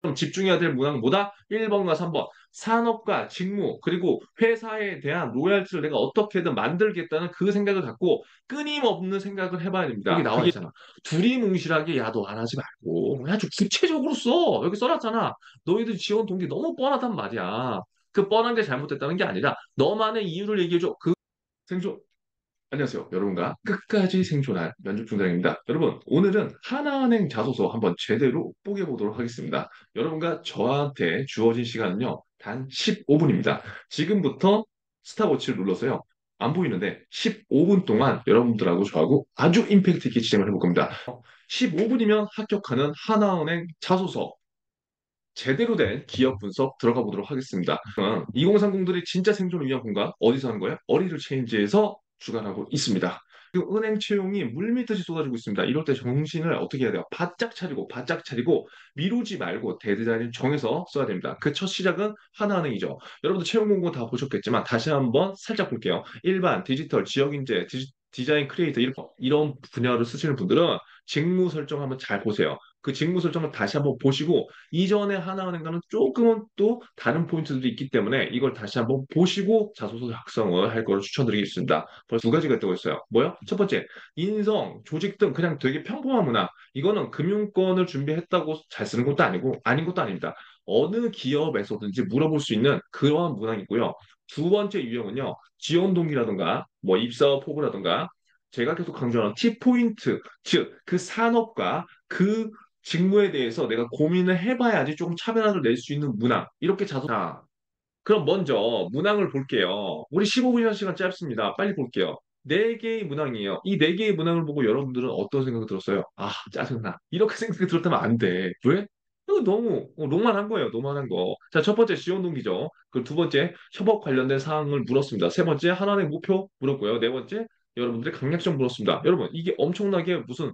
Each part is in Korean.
그럼 집중해야 될 문항은 뭐다? 1번과 3번. 산업과 직무, 그리고 회사에 대한 로열티를 내가 어떻게든 만들겠다는 그 생각을 갖고 끊임없는 생각을 해봐야 됩니다. 여기 나와 있잖아. 두리뭉실하게 야, 너 안 하지 말고. 야, 좀 구체적으로 써. 여기 써놨잖아. 너희들 지원 동기 너무 뻔하단 말이야. 그 뻔한 게 잘못됐다는 게 아니라 너만의 이유를 얘기해줘. 그 생존. 안녕하세요. 여러분과 끝까지 생존할 면접중단입니다. 여러분, 오늘은 하나은행 자소서 한번 제대로 뽀개보도록 하겠습니다. 여러분과 저한테 주어진 시간은요, 단 15분입니다. 지금부터 스탑워치를 눌러서요, 안 보이는데 15분 동안 여러분들하고 저하고 아주 임팩트 있게 진행을 해볼 겁니다. 15분이면 합격하는 하나은행 자소서 제대로 된 기업 분석 들어가 보도록 하겠습니다. 2030들이 진짜 생존을 위한 공간 어디서 하는 거예요? 어리를 체인지에서 주관하고 있습니다. 그리고 은행 채용이 물밀듯이 쏟아지고 있습니다. 이럴 때 정신을 어떻게 해야 돼요? 바짝 차리고 미루지 말고 데드라인을 정해서 써야 됩니다. 그 첫 시작은 하나은행이죠. 여러분들 채용 공고 다 보셨겠지만 다시 한번 살짝 볼게요. 일반, 디지털, 지역인재, 디자인 크리에이터 이런 분야를 쓰시는 분들은 직무 설정 한번 잘 보세요. 그 직무 설정을 다시 한번 보시고 이전에 하나은행과는 조금은 또 다른 포인트들이 있기 때문에 이걸 다시 한번 보시고 자소서 작성을 할 거를 추천드리겠습니다. 벌써 두 가지가 뜨고 있어요. 뭐요? 첫 번째, 인성, 조직 등 그냥 되게 평범한 문화. 이거는 금융권을 준비했다고 잘 쓰는 것도 아니고 아닌 것도 아닙니다. 어느 기업에서든지 물어볼 수 있는 그러한 문항이고요. 두 번째 유형은요, 지원 동기라든가 뭐 입사 포부라든가 제가 계속 강조하는 T포인트, 즉 그 산업과 그 직무에 대해서 내가 고민을 해봐야지 조금 차별화를 낼 수 있는 문항. 이렇게 자, 그럼 먼저 문항을 볼게요. 우리 15분이라는 시간 짧습니다. 빨리 볼게요. 네개의 문항이에요. 이 네개의 문항을 보고 여러분들은 어떤 생각이 들었어요? 아, 짜증나. 이렇게 생각이 들었다면 안 돼. 왜? 이거 너무 노멀한 거예요. 노멀한 거. 자, 첫 번째 지원 동기죠. 그 두 번째 협업 관련된 사항을 물었습니다. 세 번째 하나의 목표 물었고요. 네 번째 여러분들의 강약점 물었습니다. 여러분, 이게 엄청나게 무슨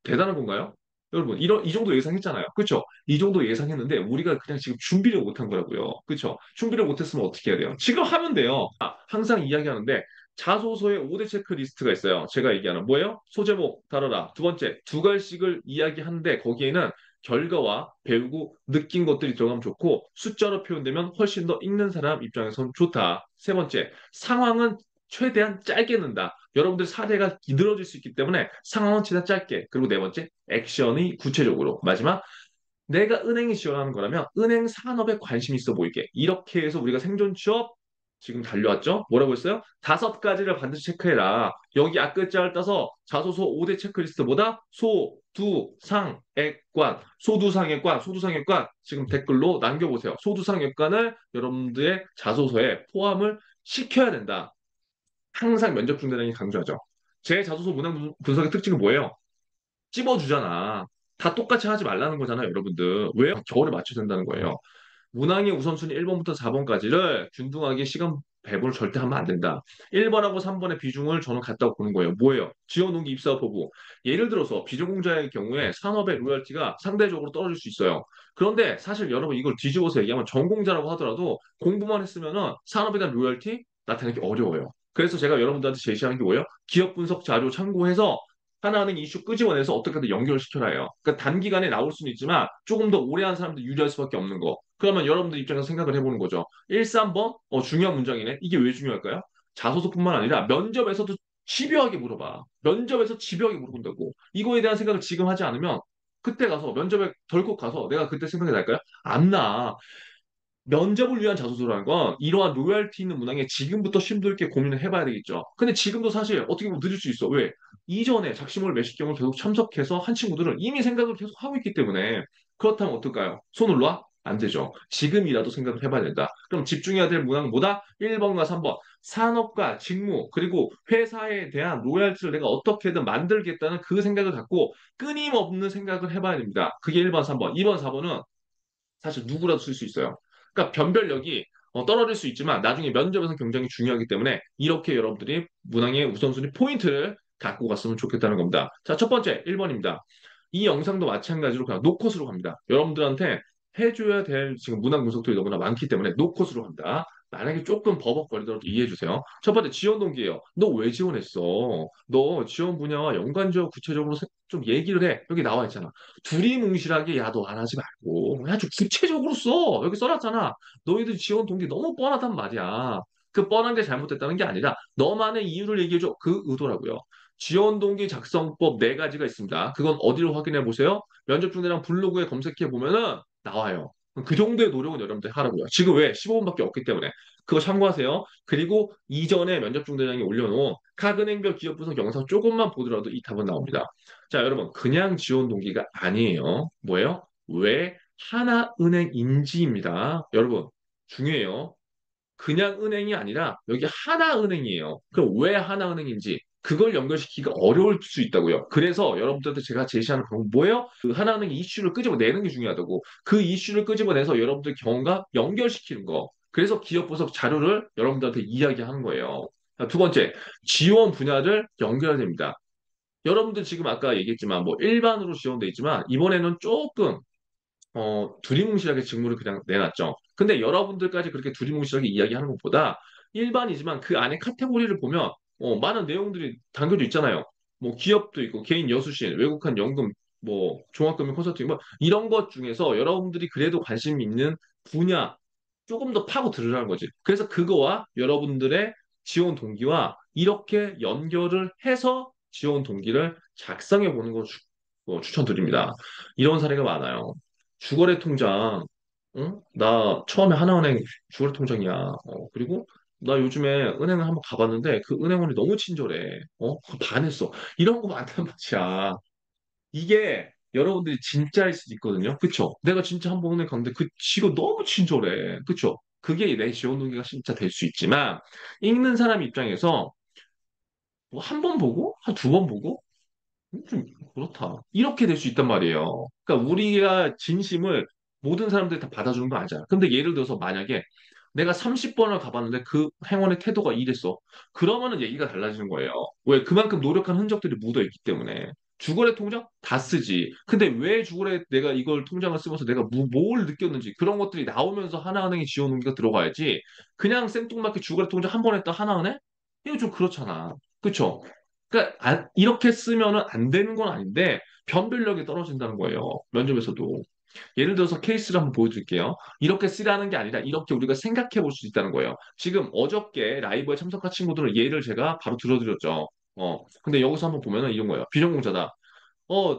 대단한 건가요? 여러분, 이 정도 예상했잖아요. 그렇죠? 이 정도 예상했는데 우리가 그냥 지금 준비를 못한 거라고요. 그렇죠? 준비를 못했으면 어떻게 해야 돼요? 지금 하면 돼요. 항상 이야기하는데 자소서에 5대 체크리스트가 있어요. 제가 얘기하는 뭐예요? 소제목 다뤄라. 두 번째, 두 갈씩을 이야기하는데 거기에는 결과와 배우고 느낀 것들이 들어가면 좋고 숫자로 표현되면 훨씬 더 읽는 사람 입장에선 좋다. 세 번째, 상황은 최대한 짧게 넣는다. 여러분들 사례가 늘어질 수 있기 때문에 상황은 최대한 짧게. 그리고 네 번째, 액션이 구체적으로. 마지막, 내가 은행에 지원하는 거라면 은행 산업에 관심 있어 보이게. 이렇게 해서 우리가 생존 취업 지금 달려왔죠? 뭐라고 했어요? 다섯 가지를 반드시 체크해라. 여기 앞글자를 따서 자소서 5대 체크리스트보다 소두상액관 지금 댓글로 남겨보세요. 소두상액관을 여러분들의 자소서에 포함을 시켜야 된다. 항상 면접 중대장이 강조하죠. 제 자소서 문항 분석의 특징은 뭐예요? 찝어주잖아. 다 똑같이 하지 말라는 거잖아요, 여러분들. 왜요? 겨울에 맞춰야 된다는 거예요. 문항의 우선순위 1번부터 4번까지를 균등하게 시간 배분을 절대 하면 안 된다. 1번하고 3번의 비중을 저는 같다고 보는 거예요. 뭐예요? 지원 동기 입사 보고. 예를 들어서 비전공자의 경우에 산업의 로열티가 상대적으로 떨어질 수 있어요. 그런데 사실 여러분 이걸 뒤집어서 얘기하면 전공자라고 하더라도 공부만 했으면은 산업에 대한 로열티 나타내기 어려워요. 그래서 제가 여러분들한테 제시하는 게 뭐예요? 기업 분석 자료 참고해서 하나는 이슈 끄집어내서 어떻게든 연결시켜라 해요. 그러니까 단기간에 나올 수는 있지만 조금 더 오래 한 사람들 유리할 수밖에 없는 거. 그러면 여러분들 입장에서 생각을 해보는 거죠. 1, 3번? 중요한 문장이네. 이게 왜 중요할까요? 자소서뿐만 아니라 면접에서도 집요하게 물어봐. 면접에서 집요하게 물어본다고. 이거에 대한 생각을 지금 하지 않으면 그때 가서 면접에 덜컥 가서 내가 그때 생각이 날까요? 안 나. 면접을 위한 자소서라는 건 이러한 로열티 있는 문항에 지금부터 심도 있게 고민을 해봐야 되겠죠. 근데 지금도 사실 어떻게 보면 늦을 수 있어. 왜? 이전에 작심을 매식경을 계속 참석해서 한 친구들은 이미 생각을 계속 하고 있기 때문에 그렇다면 어떨까요? 손을 놔? 안 되죠. 지금이라도 생각을 해봐야 된다. 그럼 집중해야 될 문항은 뭐다? 1번과 3번. 산업과 직무, 그리고 회사에 대한 로열티를 내가 어떻게든 만들겠다는 그 생각을 갖고 끊임없는 생각을 해봐야 됩니다. 그게 1번, 3번. 2번, 4번은 사실 누구라도 쓸 수 있어요. 그러니까 변별력이 떨어질 수 있지만 나중에 면접에서 굉장히 중요하기 때문에 이렇게 여러분들이 문항의 우선순위 포인트를 갖고 갔으면 좋겠다는 겁니다. 자, 첫 번째 1번입니다. 이 영상도 마찬가지로 그냥 노컷으로 갑니다. 여러분들한테 해줘야 될 지금 문항 분석들이 너무나 많기 때문에 노컷으로 갑니다. 만약에 조금 버벅거리더라도 이해해 주세요. 첫 번째 지원 동기예요. 너 왜 지원했어? 너 지원 분야와 연관적으로 구체적으로 좀 얘기를 해. 여기 나와 있잖아. 두리뭉실하게 야 너 안 하지 말고 야 좀 구체적으로 써. 여기 써놨잖아. 너희들 지원 동기 너무 뻔하단 말이야. 그 뻔한 게 잘못됐다는 게 아니라 너만의 이유를 얘기해줘. 그 의도라고요. 지원 동기 작성법 네 가지가 있습니다. 그건 어디로 확인해 보세요? 면접 중대랑 블로그에 검색해 보면은 나와요. 그 정도의 노력은 여러분들 하라고요. 지금 왜? 15분밖에 없기 때문에. 그거 참고하세요. 그리고 이전에 면접 중대장이 올려놓은 각 은행별 기업 분석 영상 조금만 보더라도 이 답은 나옵니다. 자, 여러분, 그냥 지원 동기가 아니에요. 뭐예요? 왜 하나은행인지입니다. 여러분, 중요해요. 그냥 은행이 아니라 여기 하나은행이에요. 그럼 왜 하나은행인지 그걸 연결시키기가 어려울 수 있다고요. 그래서 여러분들한테 제가 제시하는 방법 뭐예요? 그 하나은행 이슈를 끄집어내는 게 중요하다고. 그 이슈를 끄집어내서 여러분들 경험과 연결시키는 거. 그래서 기업 분석 자료를 여러분들한테 이야기하는 거예요. 자, 두 번째, 지원 분야를 연결해야 됩니다. 여러분들 지금 아까 얘기했지만 뭐 일반으로 지원돼 있지만 이번에는 조금 두리뭉실하게 직무를 그냥 내놨죠. 근데 여러분들까지 그렇게 두리뭉실하게 이야기하는 것보다 일반이지만 그 안에 카테고리를 보면 많은 내용들이 담겨져 있잖아요. 뭐 기업도 있고 개인 여수신, 외국한 연금, 뭐 종합금융 컨설팅 뭐 이런 것 중에서 여러분들이 그래도 관심 있는 분야 조금 더 파고 들으라는 거지. 그래서 그거와 여러분들의 지원 동기와 이렇게 연결을 해서 지원 동기를 작성해 보는 걸 추천드립니다. 이런 사례가 많아요. 주거래 통장, 응? 나 처음에 하나은행 주거래 통장이야. 그리고 나 요즘에 은행을 한번 가봤는데 그 은행원이 너무 친절해. 그거 반했어. 이런 거 많단 말이야. 이게 여러분들이 진짜일 수도 있거든요. 그쵸? 내가 진짜 한번 은행 갔는데 그 직원 너무 친절해. 그쵸? 그게 내 지원 동기가 진짜 될 수 있지만 읽는 사람 입장에서 뭐 한 번 보고 한 두 번 보고 좀 그렇다. 이렇게 될 수 있단 말이에요. 그러니까 우리가 진심을 모든 사람들이 다 받아주는 거 아니잖아. 근데 예를 들어서 만약에 내가 30번을 가봤는데 그 행원의 태도가 이랬어. 그러면은 얘기가 달라지는 거예요. 왜? 그만큼 노력한 흔적들이 묻어 있기 때문에. 주거래 통장 다 쓰지. 근데 왜 주거래 내가 이걸 통장을 쓰면서 내가 뭘 느꼈는지 그런 것들이 나오면서 하나은행에 지원 동기가 들어가야지. 그냥 생뚱맞게 주거래 통장 한 번 했다 하나은행? 이거 좀 그렇잖아. 그쵸? 그러니까 이렇게 쓰면은 안 되는 건 아닌데 변별력이 떨어진다는 거예요. 면접에서도. 예를 들어서 케이스를 한번 보여드릴게요. 이렇게 쓰라는 게 아니라 이렇게 우리가 생각해 볼 수 있다는 거예요. 지금 어저께 라이브에 참석한 친구들은 예를 제가 바로 들어드렸죠. 근데 여기서 한번 보면은 이런 거예요. 비전공자다.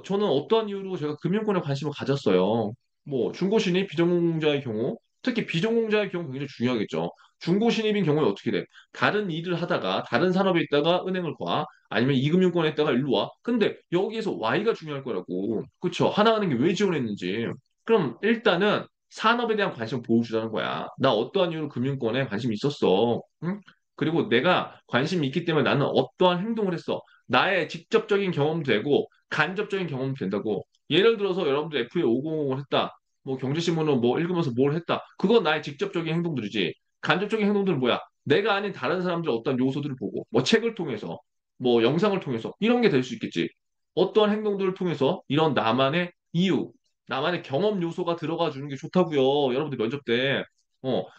저는 어떠한 이유로 제가 금융권에 관심을 가졌어요. 뭐, 중고신입 비전공자의 경우, 특히 비전공자의 경우 굉장히 중요하겠죠. 중고신입인 경우에 어떻게 돼? 다른 일을 하다가, 다른 산업에 있다가 은행을 가, 아니면 이금융권에 있다가 일로 와. 근데 여기에서 Y가 중요할 거라고. 그쵸? 하나은행이 왜 지원했는지. 그럼 일단은 산업에 대한 관심을 보여주자는 거야. 나 어떠한 이유로 금융권에 관심이 있었어. 응? 그리고 내가 관심이 있기 때문에 나는 어떠한 행동을 했어. 나의 직접적인 경험도 되고, 간접적인 경험이 된다고. 예를 들어서 여러분들 FA 500을 했다. 뭐 경제신문을 뭐 읽으면서 뭘 했다. 그건 나의 직접적인 행동들이지. 간접적인 행동들은 뭐야? 내가 아닌 다른 사람들의 어떤 요소들을 보고, 뭐 책을 통해서, 뭐 영상을 통해서 이런 게 될 수 있겠지. 어떠한 행동들을 통해서 이런 나만의 이유, 나만의 경험 요소가 들어가 주는 게 좋다고요. 여러분들 면접 때.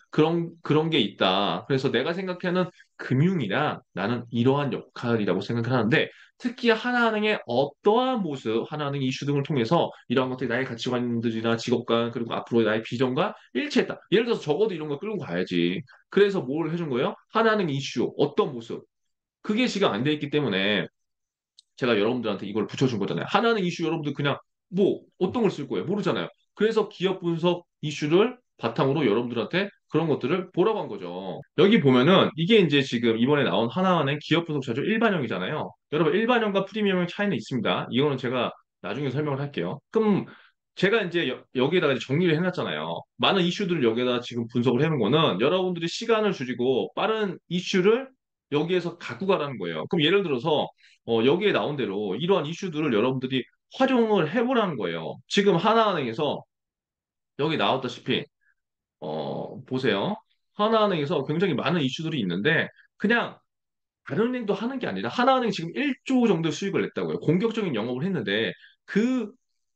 그런 게 있다. 그래서 내가 생각하는 금융이라 나는 이러한 역할이라고 생각을 하는데 특히 하나은행의 어떠한 모습, 하나은행 이슈 등을 통해서 이러한 것들이 나의 가치관들이나 직업관 그리고 앞으로의 나의 비전과 일치했다. 예를 들어서 적어도 이런 걸 끌고 가야지. 그래서 뭘 해준 거예요? 하나은행 이슈, 어떤 모습. 그게 지금 안 돼 있기 때문에 제가 여러분들한테 이걸 붙여준 거잖아요. 하나는 이슈 여러분들 그냥 뭐 어떤 걸 쓸 거예요? 모르잖아요. 그래서 기업 분석 이슈를 바탕으로 여러분들한테 그런 것들을 보라고 한 거죠. 여기 보면은 이게 이제 지금 이번에 나온 하나은행 기업 분석 자료 일반형이잖아요. 여러분 일반형과 프리미엄형 차이는 있습니다. 이거는 제가 나중에 설명을 할게요. 그럼 제가 이제 여기에다가 이제 정리를 해놨잖아요. 많은 이슈들을 여기에다 지금 분석을 해놓은 거는 여러분들이 시간을 줄이고 빠른 이슈를 여기에서 갖고 가라는 거예요. 그럼 예를 들어서 여기에 나온 대로 이러한 이슈들을 여러분들이 활용을 해보라는 거예요. 지금 하나은행에서 여기 나왔다시피 보세요. 하나은행에서 굉장히 많은 이슈들이 있는데 그냥 다른 은행도 하는 게 아니라 하나은행이 지금 1조 정도 수익을 냈다고요. 공격적인 영업을 했는데 그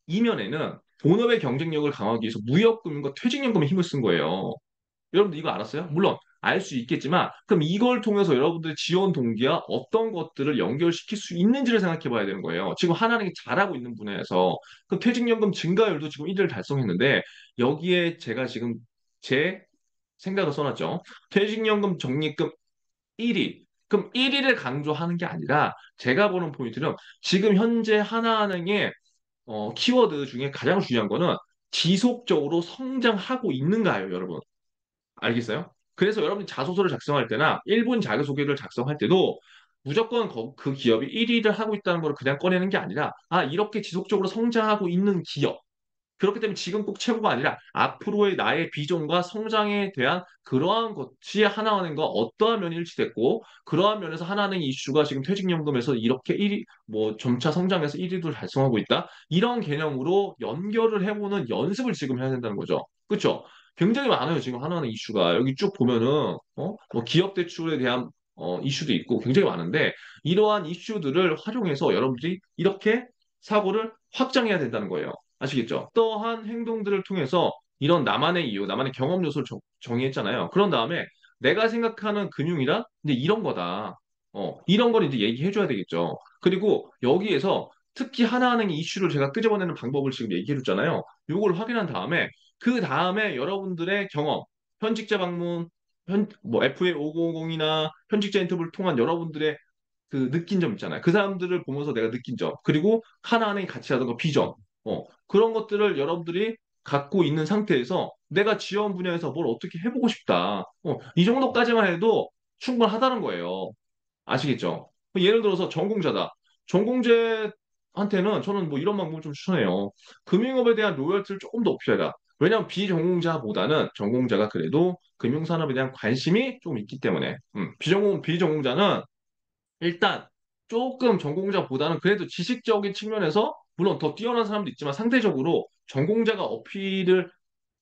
이면에는 본업의 경쟁력을 강화하기 위해서 무역금융과 퇴직연금에 힘을 쓴 거예요. 여러분들 이거 알았어요? 물론 알 수 있겠지만 그럼 이걸 통해서 여러분들의 지원 동기와 어떤 것들을 연결시킬 수 있는지를 생각해 봐야 되는 거예요. 지금 하나는 잘하고 있는 분야에서 그 퇴직연금 증가율도 지금 1위를 달성했는데 여기에 제가 지금 제 생각을 써놨죠. 퇴직연금 적립금 1위. 그럼 1위를 강조하는 게 아니라 제가 보는 포인트는 지금 현재 하나은행의 키워드 중에 가장 중요한 거는 지속적으로 성장하고 있는가요, 여러분? 알겠어요? 그래서 여러분이 자소서를 작성할 때나 1분 자기소개를 작성할 때도 무조건 그 기업이 1위를 하고 있다는 걸 그냥 꺼내는 게 아니라 아, 이렇게 지속적으로 성장하고 있는 기업. 그렇기 때문에 지금 꼭 최고가 아니라 앞으로의 나의 비전과 성장에 대한 그러한 것이 하나은행과 어떠한 면이 일치됐고 그러한 면에서 하나은행 이슈가 지금 퇴직연금에서 이렇게 1위 뭐 점차 성장해서 1위를 달성하고 있다. 이런 개념으로 연결을 해보는 연습을 지금 해야 된다는 거죠. 그렇죠? 굉장히 많아요. 지금 하나은행 이슈가 여기 쭉 보면은 뭐 기업 대출에 대한 이슈도 있고 굉장히 많은데 이러한 이슈들을 활용해서 여러분들이 이렇게 사고를 확장해야 된다는 거예요. 아시겠죠? 어떠한 행동들을 통해서 이런 나만의 이유, 나만의 경험 요소를 정의했잖아요. 그런 다음에 내가 생각하는 금융이란 이제 이런 거다. 이런 걸 이제 얘기해줘야 되겠죠. 그리고 여기에서 특히 하나은행의 이슈를 제가 끄집어내는 방법을 지금 얘기해줬잖아요. 요걸 확인한 다음에 그 다음에 여러분들의 경험, 현직자 방문, 뭐 FA 550이나 현직자 인터뷰를 통한 여러분들의 그 느낀 점 있잖아요. 그 사람들을 보면서 내가 느낀 점, 그리고 하나은행이 같이 하던 비전, 그런 것들을 여러분들이 갖고 있는 상태에서 내가 지원 분야에서 뭘 어떻게 해보고 싶다. 이 정도까지만 해도 충분하다는 거예요. 아시겠죠? 예를 들어서 전공자다. 전공자한테는 저는 뭐 이런 방법을 좀 추천해요. 금융업에 대한 로열티를 조금 더 높여라. 왜냐하면 비전공자보다는 전공자가 그래도 금융산업에 대한 관심이 좀 있기 때문에 비전공자는 일단 조금 전공자보다는 그래도 지식적인 측면에서 물론 더 뛰어난 사람도 있지만 상대적으로 전공자가 어필을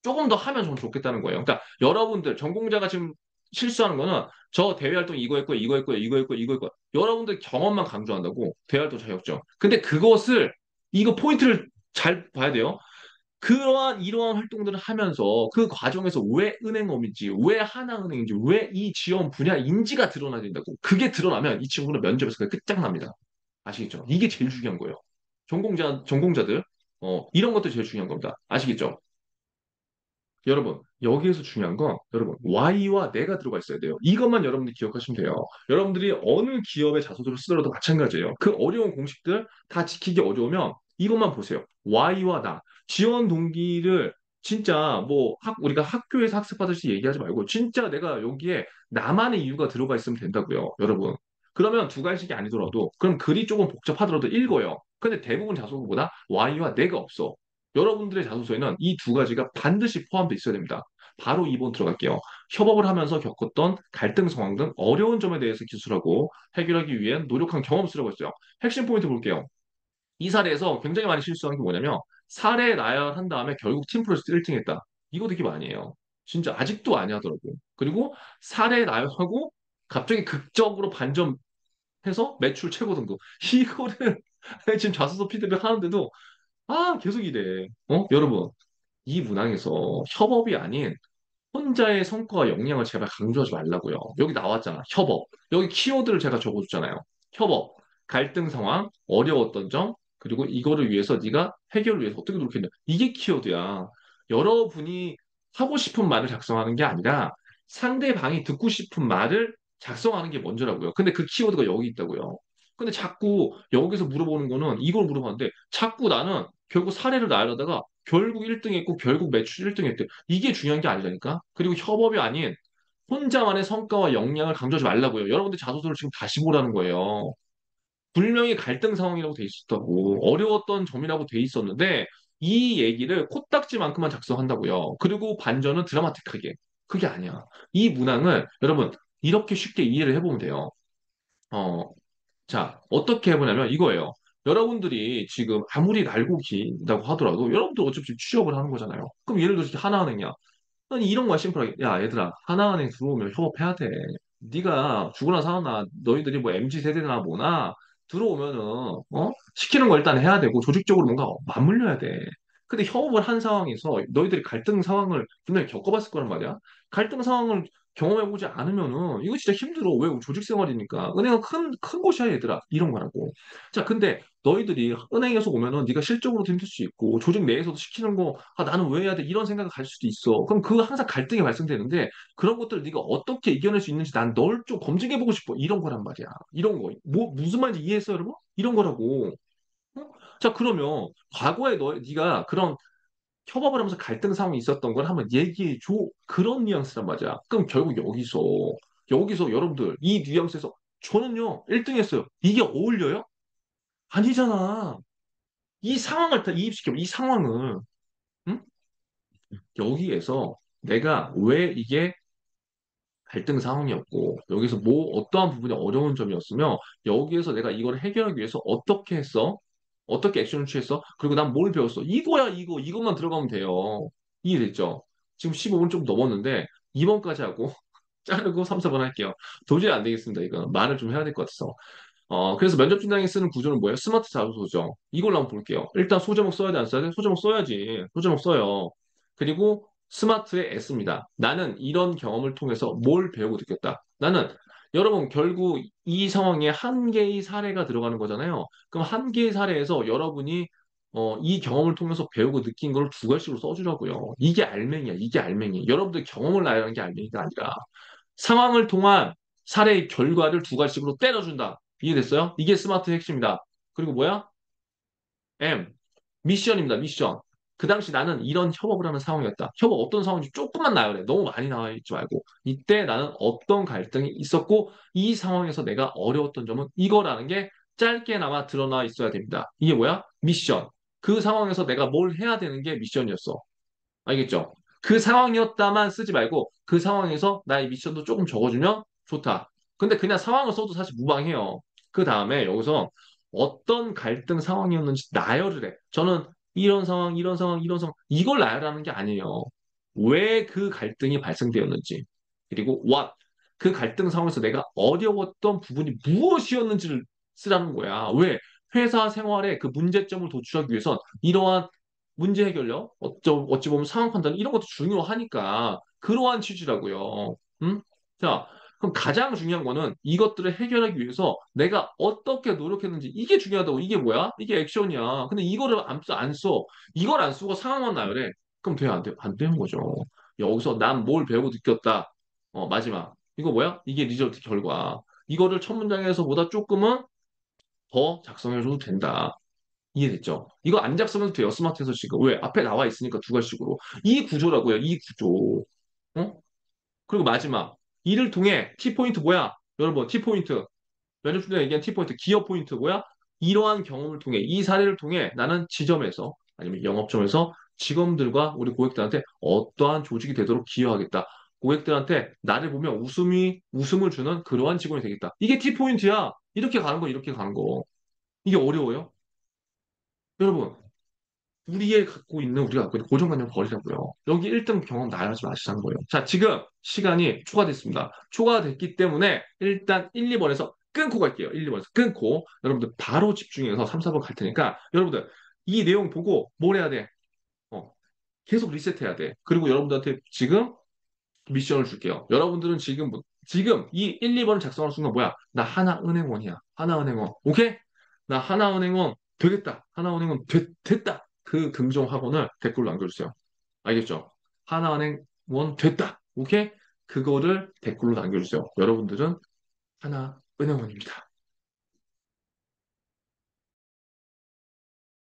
조금 더 하면 좀 좋겠다는 거예요. 그러니까 여러분들 전공자가 지금 실수하는 거는 저 대외 활동 이거 했고 이거 했고 이거 했고 이거 했고 여러분들 경험만 강조한다고 대외 활동 자격증. 근데 그것을 이거 포인트를 잘 봐야 돼요. 그러한 이러한 활동들을 하면서 그 과정에서 왜 은행업인지, 왜 하나은행인지, 왜 이 지원 분야인지가 드러나야 된다고. 그게 드러나면 이 친구는 면접에서 그냥 끝장납니다. 아시겠죠? 이게 제일 중요한 거예요. 전공자들, 이런 것도 제일 중요한 겁니다. 아시겠죠? 여러분, 여기에서 중요한 건 여러분, Y와 내가 들어가 있어야 돼요. 이것만 여러분들이 기억하시면 돼요. 여러분들이 어느 기업의 자소서를 쓰더라도 마찬가지예요. 그 어려운 공식들 다 지키기 어려우면 이것만 보세요. Y와 나. 지원 동기를 진짜 뭐 우리가 학교에서 학습하듯이 얘기하지 말고 진짜 내가 여기에 나만의 이유가 들어가 있으면 된다고요. 여러분. 그러면 두 가지씩이 아니더라도 그럼 글이 조금 복잡하더라도 읽어요. 근데 대부분 자소서보다 Y와 내가 없어. 여러분들의 자소서에는 이 두 가지가 반드시 포함되어 있어야 됩니다. 바로 2번 들어갈게요. 협업을 하면서 겪었던 갈등 상황 등 어려운 점에 대해서 기술하고 해결하기 위한 노력한 경험 쓰라고 했어요. 핵심 포인트 볼게요. 이 사례에서 굉장히 많이 실수한 게 뭐냐면 사례 나열한 다음에 결국 팀 프로젝트 1등 했다. 이거 되게 많이 해요. 진짜 아직도 많이 하더라고. 그리고 사례 나열하고 갑자기 극적으로 반점해서 매출 최고 등급. 이거를 지금 자소서 피드백 하는데도 계속 이래. 여러분, 이 문항에서 협업이 아닌 혼자의 성과와 역량을 제발 강조하지 말라고요. 여기 나왔잖아. 협업. 여기 키워드를 제가 적어줬잖아요. 협업, 갈등 상황, 어려웠던 점, 그리고 이거를 위해서 네가 해결을 위해서 어떻게 노력했냐. 이게 키워드야. 여러분이 하고 싶은 말을 작성하는 게 아니라 상대방이 듣고 싶은 말을 작성하는 게 먼저라고요. 근데 그 키워드가 여기 있다고요. 근데 자꾸 여기서 물어보는 거는 이걸 물어봤는데 자꾸 나는 결국 사례를 나열하다가 결국 1등 했고 결국 매출 1등 했대. 이게 중요한 게 아니라니까. 그리고 협업이 아닌 혼자만의 성과와 역량을 강조하지 말라고요. 여러분들 자소서를 지금 다시 보라는 거예요. 분명히 갈등 상황이라고 돼 있었다고 어려웠던 점이라고 돼 있었는데 이 얘기를 코딱지만큼만 작성한다고요. 그리고 반전은 드라마틱하게. 그게 아니야. 이 문항을 여러분 이렇게 쉽게 이해를 해보면 돼요. 어, 자, 어떻게 해보냐면 이거예요. 여러분들이 지금 아무리 날고 긴다고 하더라도 여러분들 어차피 취업을 하는 거잖아요. 그럼 예를 들어서 하나은행이야. 아니 이런 거야 심플하게. 야 얘들아 하나은행 들어오면 협업해야 돼. 네가 죽으나 사나 너희들이 뭐 MZ 세대나 뭐나 들어오면은 시키는 거 일단 해야 되고 조직적으로 뭔가 맞물려야 돼. 근데 협업을 한 상황에서 너희들이 갈등 상황을 분명히 겪어봤을 거란 말이야. 갈등 상황을 경험해보지 않으면은 이거 진짜 힘들어. 왜? 조직 생활이니까. 은행은 큰 곳이야, 얘들아. 이런 거라고. 자, 근데 너희들이 은행에서 오면은 네가 실적으로도 힘들 수 있고 조직 내에서도 시키는 거, 아, 나는 왜 해야 돼? 이런 생각을 가질 수도 있어. 그럼 그 항상 갈등이 발생되는데 그런 것들을 네가 어떻게 이겨낼 수 있는지 난 널 좀 검증해보고 싶어. 이런 거란 말이야. 이런 거. 뭐, 무슨 말인지 이해했어, 여러분? 이런 거라고. 어? 자, 그러면 과거에 네가 그런 협업을 하면서 갈등 상황이 있었던 걸 한번 얘기해 줘. 그런 뉘앙스란 말이야. 그럼 결국 여기서 여러분들 이 뉘앙스에서 저는요 1등 했어요. 이게 어울려요? 아니잖아. 이 상황을 다 이입시켜. 이 상황을. 응? 여기에서 내가 왜 이게 갈등 상황이었고 여기서 뭐 어떠한 부분이 어려운 점이었으며 여기에서 내가 이걸 해결하기 위해서 어떻게 했어? 어떻게 액션을 취했어? 그리고 난 뭘 배웠어? 이거야 이것만 들어가면 돼요. 이해됐죠? 지금 15분 좀 넘었는데 2번까지 하고 자르고 3, 4번 할게요. 도저히 안 되겠습니다. 이거 말을 좀 해야 될 것 같아서. 그래서 면접 준당에 쓰는 구조는 뭐예요? 스마트 자소서죠. 이걸로 한번 볼게요. 일단 소제목 써야 돼, 안 써야 돼? 소제목 써야지. 소제목 써요. 그리고 스마트의 S입니다. 나는 이런 경험을 통해서 뭘 배우고 느꼈다. 나는 여러분 결국 이 상황에 한 개의 사례가 들어가는 거잖아요. 그럼 한 개의 사례에서 여러분이 이 경험을 통해서 배우고 느낀 걸 두 가지로 써주라고요. 이게 알맹이야, 이게 알맹이. 여러분들 경험을 나열하는 게 알맹이가 아니라 상황을 통한 사례의 결과를 두 가지씩으로 때려준다. 이해됐어요? 이게 스마트의 핵심이다. 그리고 뭐야? M. 미션입니다. 미션. 그 당시 나는 이런 협업을 하는 상황이었다. 협업 어떤 상황인지 조금만 나열해. 너무 많이 나와 있지 말고. 이때 나는 어떤 갈등이 있었고 이 상황에서 내가 어려웠던 점은 이거라는 게 짧게나마 드러나 있어야 됩니다. 이게 뭐야? 미션. 그 상황에서 내가 뭘 해야 되는 게 미션이었어. 알겠죠? 그 상황이었다만 쓰지 말고 그 상황에서 나의 미션도 조금 적어주면 좋다. 근데 그냥 상황을 써도 사실 무방해요. 그 다음에 여기서 어떤 갈등 상황이었는지 나열을 해. 저는 이런 상황, 이런 상황, 이런 상황 이걸 나열하는 게 아니에요. 왜 그 갈등이 발생되었는지 그리고 what 그 갈등 상황에서 내가 어려웠던 부분이 무엇이었는지를 쓰라는 거야. 왜? 회사 생활에 그 문제점을 도출하기 위해선 이러한 문제 해결력, 어찌 보면 상황 판단, 이런 것도 중요하니까, 그러한 취지라고요. 음? 자, 그럼 가장 중요한 거는 이것들을 해결하기 위해서 내가 어떻게 노력했는지, 이게 중요하다고. 이게 뭐야? 이게 액션이야. 근데 이거를 안 써. 이걸 안 쓰고 상황만 나열해. 그럼 돼, 안 돼? 안 되는 거죠. 여기서 난 뭘 배우고 느꼈다. 마지막. 이거 뭐야? 이게 리절트 결과. 이거를 첫 문장에서보다 조금은 더 작성해줘도 된다. 이해됐죠? 이거 안 작성해도 돼요. 스마트에서 지금. 왜? 앞에 나와 있으니까 두 가지식으로. 이 구조라고요. 이 구조. 어? 그리고 마지막. 이를 통해 T포인트 뭐야? 여러분, T포인트. 면접 중에 얘기한 T포인트. 기업 포인트 뭐야? 이러한 경험을 통해, 이 사례를 통해 나는 지점에서 아니면 영업점에서 직원들과 우리 고객들한테 어떠한 조직이 되도록 기여하겠다. 고객들한테 나를 보면 웃음을 주는 그러한 직원이 되겠다. 이게 T포인트야. 이렇게 가는 거, 이렇게 가는 거. 이게 어려워요? 여러분, 우리가 갖고 있는 고정관념 버리라고요. 여기 1등 경험 나열하지 마시자는 거예요. 자, 지금 시간이 초과됐습니다. 초과됐기 때문에 일단 1, 2번에서 끊고 갈게요. 1, 2번에서 끊고 여러분들 바로 집중해서 3, 4번 갈 테니까 여러분들 이 내용 보고 뭘 해야 돼? 어, 계속 리셋해야 돼. 그리고 여러분들한테 지금 미션을 줄게요. 여러분들은 지금 이 1, 2번을 작성하는 순간 뭐야? 나 하나은행원이야. 하나은행원. 오케이? 나 하나은행원 되겠다. 하나은행원 됐다. 그 긍정 학원을 댓글로 남겨주세요. 알겠죠? 하나은행원 됐다. 오케이? 그거를 댓글로 남겨주세요. 여러분들은 하나은행원입니다.